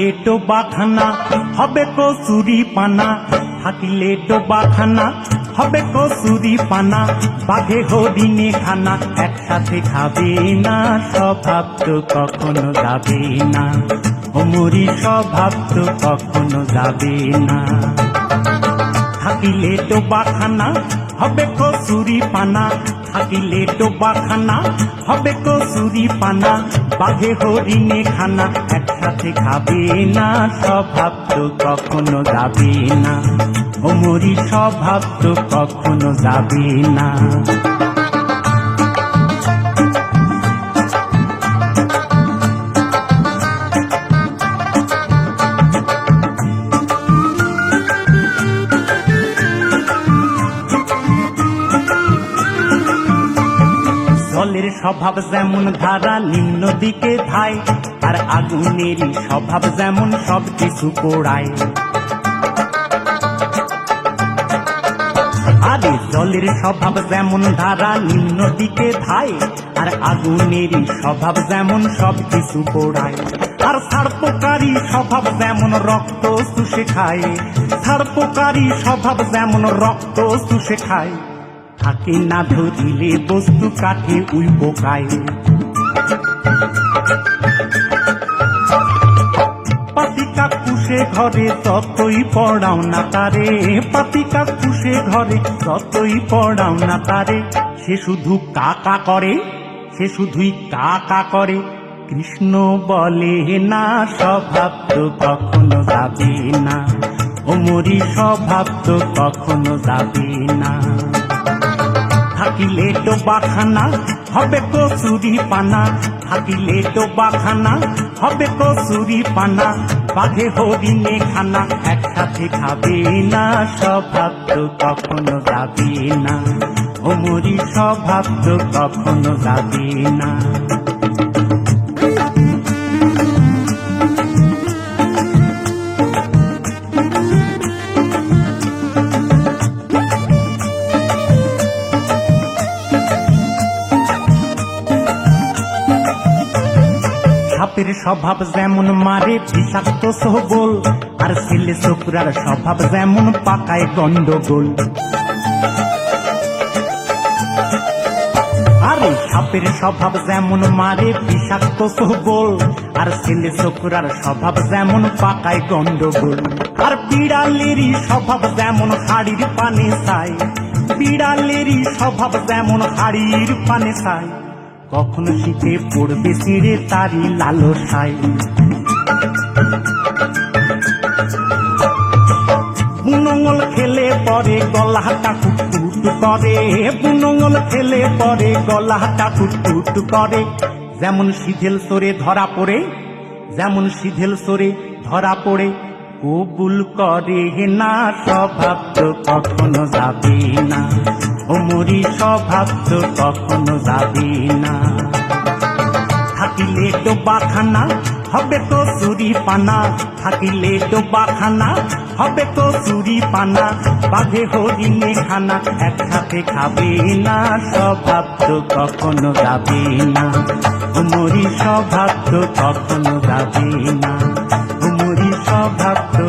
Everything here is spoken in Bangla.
থাকিলে ডোবাখানা হবে কচুরি পানা, থাকিলে ডোবাখানা হবে কচুরি পানা। বাঘে হরিণে খানা একসাথে খাবে না, স্বভাব তো কখনো যাবে না, ওমরি স্বভাব তো কখনো যাবে না। থাকিলে ডোবাখানা হবে কচুরি পানা, থাকিলে ডোবাখানা হবে কচুরি পানা। বাঘে হরিণে খানা একসাথে খাবে না, স্বভাব তো কখনো যাবে না, ওমরি স্বভাব তো কখনো যাবে না। জলের স্বভাব যেমন ধারা নিম্ন দিকে ধায়, আর আগুনেরই স্বভাব যেমন সব কিছু পোড়ায়। আরে জলের স্বভাব যেমন ধারা নিম্ন দিকে ধায়, আর আগুনেরই স্বভাব যেমন সব কিছু পোড়ায়। আর সার্পকারী স্বভাব যেমন রক্ত চুষে খায়, সার্পকারী স্বভাব যেমন রক্ত চুষে খায়। থাকে না ধরিলে বস্তু কাঠে উই পোকায়। পাতিকা কুশে ঘরে ততই পড়াও না তারে, পাতিকা কুশে ঘরে ততই পড়াও না তারে। সে শুধু কাকা করে, সে শুধুই কাকা করে। কৃষ্ণ বলে না, স্বভাব তো কখনো যাবে না, ওমরি স্বভাব তো কখনো যাবে না। থাকিলে ডোবাখানা হবে কচুরি পানা, থাকিলে ডোবাখানা হবে কচুরি পানা। বাঘে হরিণে খানা একসাথে খাবে না, স্বভাব তো কখনো যাবে না, ওমরি স্বভাব তো কখনো যাবে না। সাপের স্বভাব যেমন মারে বিষাক্ত সবল, আর ছেলে ছোকরার স্বভাব যেমন পাকায় গন্ডগোল। আরে সাপের স্বভাব যেমন মারে বিষাক্ত সবল, আর ছেলে ছোকরার স্বভাব যেমন পাকায় গন্ডগোল। আর বিড়ালেরই স্বভাব যেমন হাড়ির পানে চায়, বিড়ালেরই স্বভাব যেমন হাড়ির পানে চায়। কখনো শীতে পড়বে ছিঁড়ে তারি লালসায়। বুনঙ্গল খেলে পরে গলাটা কুটকুট করে, বুনঙ্গল খেলে পরে গলাটা কুটকুট করে। যেমন সিধেল সরে ধরা পড়ে, যেমন সিধেল সরে ধরা পড়ে। কবুল করে না, স্বভাব তো কখনো যাবে না, ওমরি স্বভাব তো কখনো যাবে না। থাকিলে ডোবাখানা হবে কচুরি পানা, থাকিলে ডোবাখানা হবে কচুরি পানা। বাঘে হরিণে খানা একসাথে খাবে না, স্বভাব তো কখনো যাবে না, ওমরি স্বভাব তো কখনো যাবে না, ওমরি স্বভাব তো